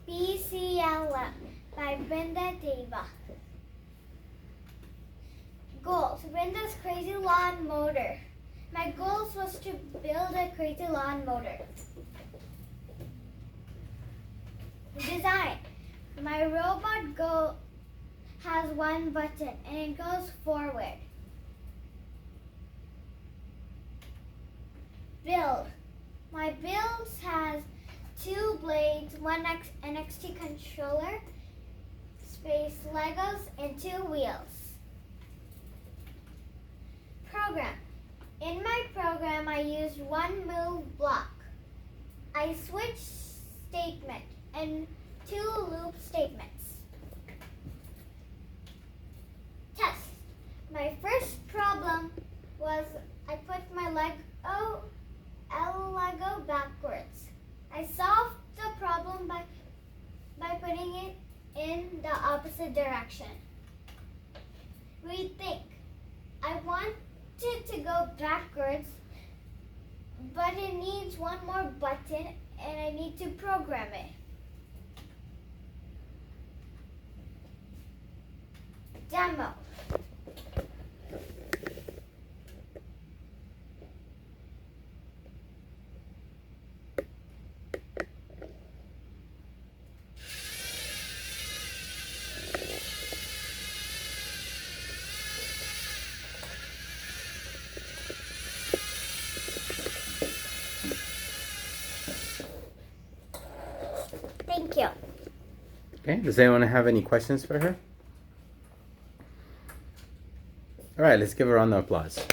PCLM by Brinda. Goals. Brinda's crazy lawn motor. My goals was to build a crazy lawn motor. Design. My robot has one button and it goes forward. Build. My build has 2 blades, one NXT controller, space Legos, and 2 wheels. Program. In my program, I used one move block. I switched statement and 2 loop statements. Test. My first problem was I put my Lego backwards. I solved the problem by putting it in the opposite direction. Rethink. I wanted to go backwards, but it needs one more button and I need to program it. Demo. Thank you. Okay, does anyone have any questions for her? All right, let's give her a round of applause.